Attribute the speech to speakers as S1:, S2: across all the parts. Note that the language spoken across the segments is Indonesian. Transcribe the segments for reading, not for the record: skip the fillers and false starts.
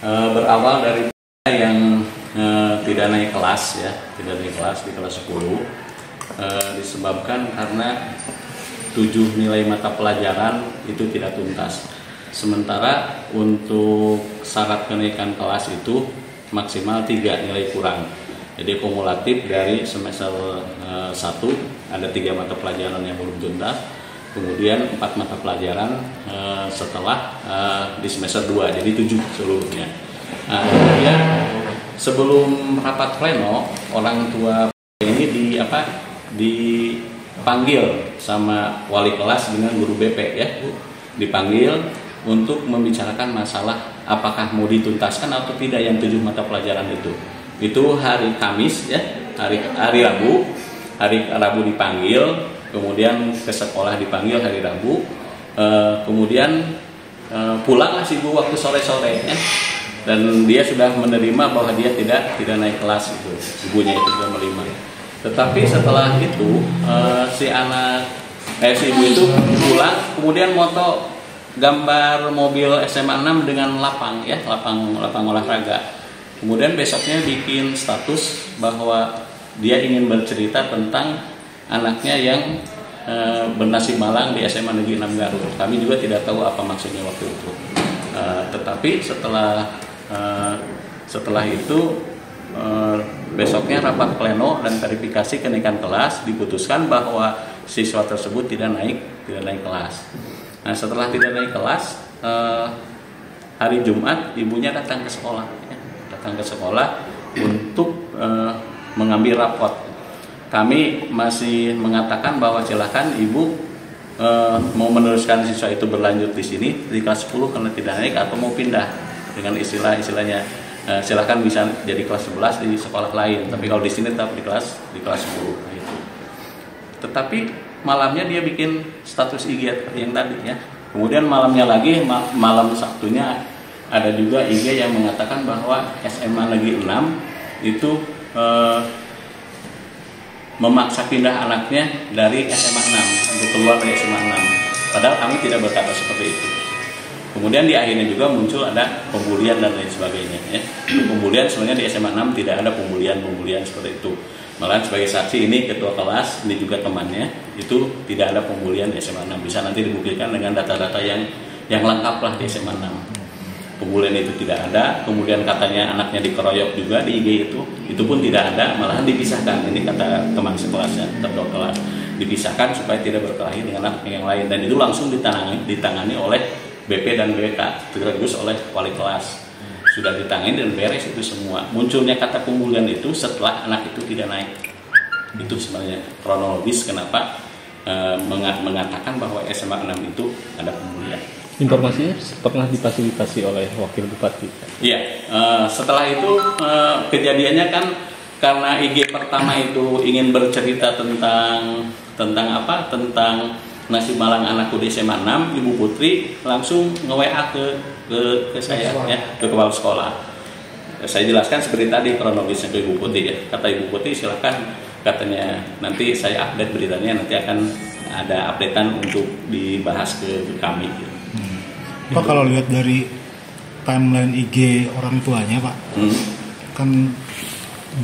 S1: Berawal dari yang tidak naik kelas ya, tidak naik kelas di kelas 10 disebabkan karena 7 nilai mata pelajaran itu tidak tuntas. Sementara untuk syarat kenaikan kelas itu maksimal 3 nilai kurang. Jadi kumulatif dari semester 1 ada 3 mata pelajaran yang belum tuntas, kemudian 4 mata pelajaran setelah di semester 2, jadi 7 seluruhnya. Nah, kemudian sebelum rapat pleno, orang tua ini dipanggil sama wali kelas dengan guru BP ya, dipanggil untuk membicarakan masalah apakah mau dituntaskan atau tidak yang 7 mata pelajaran itu. Itu hari Kamis ya, hari Rabu dipanggil, kemudian ke sekolah dipanggil hari Rabu, kemudian pulanglah si ibu waktu sore-sore ya. Dan dia sudah menerima bahwa dia tidak naik kelas itu, ibunya itu sudah menerima. Tetapi setelah itu si ibu itu pulang, kemudian moto gambar mobil SMA 6 dengan lapang olahraga. Kemudian besoknya bikin status bahwa dia ingin bercerita tentang anaknya yang bernasib malang di SMA Negeri 6 Garut. Kami juga tidak tahu apa maksudnya waktu itu. Tetapi setelah itu besoknya rapat pleno dan verifikasi kenaikan kelas, diputuskan bahwa siswa tersebut tidak naik kelas. Nah, setelah tidak naik kelas, hari Jumat ibunya datang ke sekolah untuk mengambil rapot. Kami masih mengatakan bahwa silakan ibu mau meneruskan siswa itu berlanjut di sini di kelas 10 karena tidak naik, atau mau pindah dengan istilahnya silakan bisa jadi kelas 11 di sekolah lain, tapi kalau di sini tetap di kelas 10 gitu. Tetapi malamnya dia bikin status IG yang tadi ya. Kemudian malamnya lagi, malam Sabtunya ada juga IG yang mengatakan bahwa SMA Negeri 6 itu memaksa pindah anaknya dari SMA 6 untuk keluar dari SMA 6. Padahal kami tidak berkata seperti itu. Kemudian di akhirnya juga muncul ada pembulian dan lain sebagainya ya. Pembulian sebenarnya di SMA 6 tidak ada pembulian seperti itu. Malah sebagai saksi ini ketua kelas, ini juga temannya, itu tidak ada pembulian di SMA 6. Bisa nanti dibuktikan dengan data-data yang lengkap lah di SMA 6. Pembulian itu tidak ada. Kemudian katanya anaknya dikeroyok juga di IG itu pun tidak ada, malahan dipisahkan. Ini kata teman sekelasnya, ketua kelas, dipisahkan supaya tidak berkelahi dengan anak yang lain, dan itu langsung ditangani oleh BP dan BK, terus oleh wali kelas. Sudah ditangani dan beres itu semua. Munculnya kata pembulian itu setelah anak itu tidak naik. Itu sebenarnya kronologis kenapa mengatakan bahwa SMA 6 itu ada pembulian.
S2: Informasinya pernah difasilitasi oleh wakil bupati.
S1: Iya, setelah itu kejadiannya kan karena IG pertama itu ingin bercerita tentang nasib malang anakku di SMA 6, Ibu Putri langsung nge-WA ke saya ya, ke kepala sekolah. Saya jelaskan seperti tadi kronologisnya ke Ibu Putri ya. Kata Ibu Putri silakan, katanya nanti saya update beritanya, nanti akan ada updatean untuk dibahas ke kami gitu.
S3: Pak, kalau lihat dari timeline IG orang tuanya Pak, kan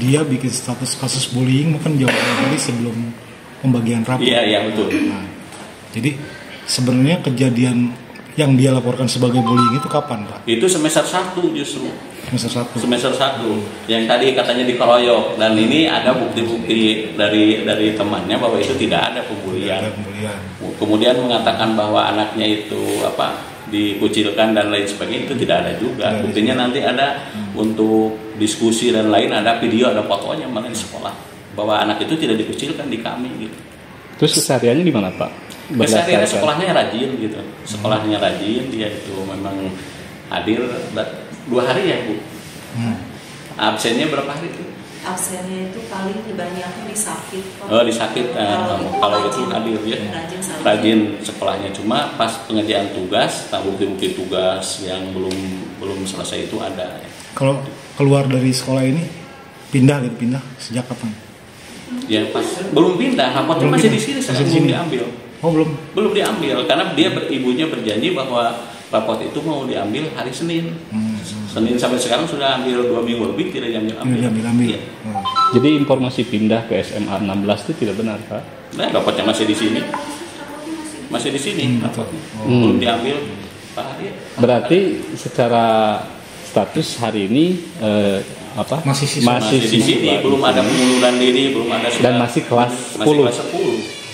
S3: dia bikin status kasus bullying mungkin jauh dari sebelum pembagian rapor.
S1: Iya betul.
S3: Nah, jadi sebenarnya kejadian yang dia laporkan sebagai bullying itu kapan Pak?
S1: Itu semester 1 justru. Semester 1 yang tadi katanya dikeroyok, dan ini ada bukti-bukti dari temannya bahwa itu tidak ada pembulian. Kemudian mengatakan bahwa anaknya itu dikucilkan dan lain sebagainya, itu tidak ada juga. Buktinya nanti ada untuk diskusi dan lain, ada video, ada fotonya mana di sekolah bahwa anak itu tidak dikucilkan di kami gitu.
S2: Terus kesehariannya di mana Pak?
S1: Kesehariannya sekolahnya rajin gitu. Sekolahnya rajin, dia itu memang hadir 2 hari ya Bu. Absennya berapa hari itu?
S4: Absennya itu paling kebanyakan disakit.
S1: Disakit. Kalau itu hadir ya. Rajin sekolahnya, cuma pas pengerjaan tugas, bukti-bukti tugas yang belum selesai itu ada.
S3: Kalau keluar dari sekolah ini pindah sejak kapan?
S1: Ya pas belum pindah, rapotnya masih di sini, belum diambil.
S3: Oh belum
S1: diambil karena ibunya berjanji bahwa rapot itu mau diambil hari Senin. Senin sampai sekarang sudah ambil 2 minggu lebih tidak diambil.
S3: Iya.
S2: Jadi informasi pindah ke SMA 16 itu tidak benar, Pak?
S1: Nah, rapotnya masih di sini. Masih di sini rapotnya. Belum diambil Pak Arya.
S2: Berarti secara status hari ini
S3: Masih
S1: Masih di sini, belum ada pengunduran diri, belum ada sudah.
S2: Dan masih kelas 10.
S1: Masih kelas 10.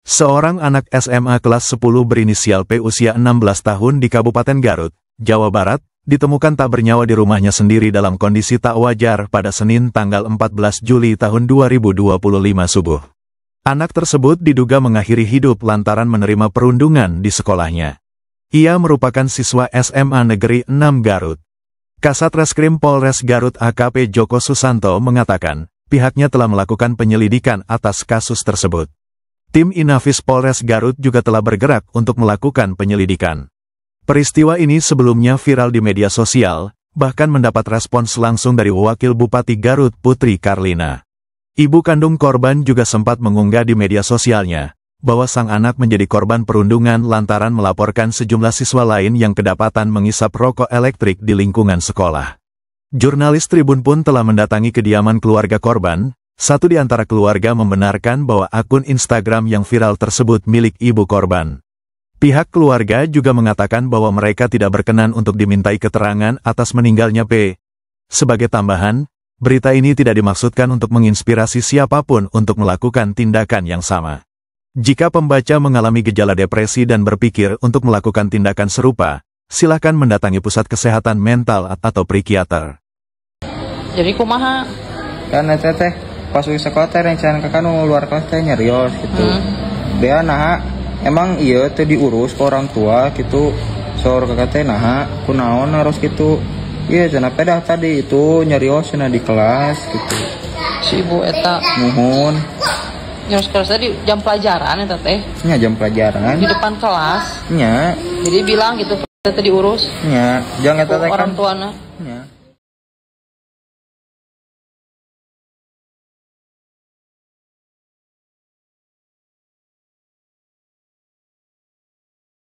S5: Seorang anak SMA kelas 10 berinisial P usia 16 tahun di Kabupaten Garut, Jawa Barat, ditemukan tak bernyawa di rumahnya sendiri dalam kondisi tak wajar pada Senin tanggal 14 Juli tahun 2025 subuh. Anak tersebut diduga mengakhiri hidup lantaran menerima perundungan di sekolahnya. Ia merupakan siswa SMA Negeri 6 Garut. Kasat Reskrim Polres Garut AKP Joko Susanto mengatakan, pihaknya telah melakukan penyelidikan atas kasus tersebut. Tim Inafis Polres Garut juga telah bergerak untuk melakukan penyelidikan. Peristiwa ini sebelumnya viral di media sosial, bahkan mendapat respons langsung dari Wakil Bupati Garut Putri Karlina. Ibu kandung korban juga sempat mengunggah di media sosialnya, bahwa sang anak menjadi korban perundungan lantaran melaporkan sejumlah siswa lain yang kedapatan mengisap rokok elektrik di lingkungan sekolah. Jurnalis Tribun pun telah mendatangi kediaman keluarga korban. Satu di antara keluarga membenarkan bahwa akun Instagram yang viral tersebut milik ibu korban. Pihak keluarga juga mengatakan bahwa mereka tidak berkenan untuk dimintai keterangan atas meninggalnya P. Sebagai tambahan, berita ini tidak dimaksudkan untuk menginspirasi siapapun untuk melakukan tindakan yang sama. Jika pembaca mengalami gejala depresi dan berpikir untuk melakukan tindakan serupa, silakan mendatangi pusat kesehatan mental atau psikiater.
S6: Jadi kumaha?
S7: Kan teteh pas uji sekolah teh rencana kakak nu luar kelas teh nyarios gitu. Dia nah emang iya teh diurus ke orang tua gitu. Sor kakak teh nah kunaon harus gitu. Iya cenah dah tadi itu nyarios cenah di kelas gitu.
S6: Si ibu eta
S7: Nuhun.
S6: nyarios kelas tadi jam pelajaran eta teh.
S7: Nya jam pelajaran.
S6: Di depan kelas.
S7: Nya.
S6: Jadi bilang gitu teh diurus.
S7: Nya, jangan eta teh
S6: orang
S7: kan.
S6: tuana.
S7: Nya.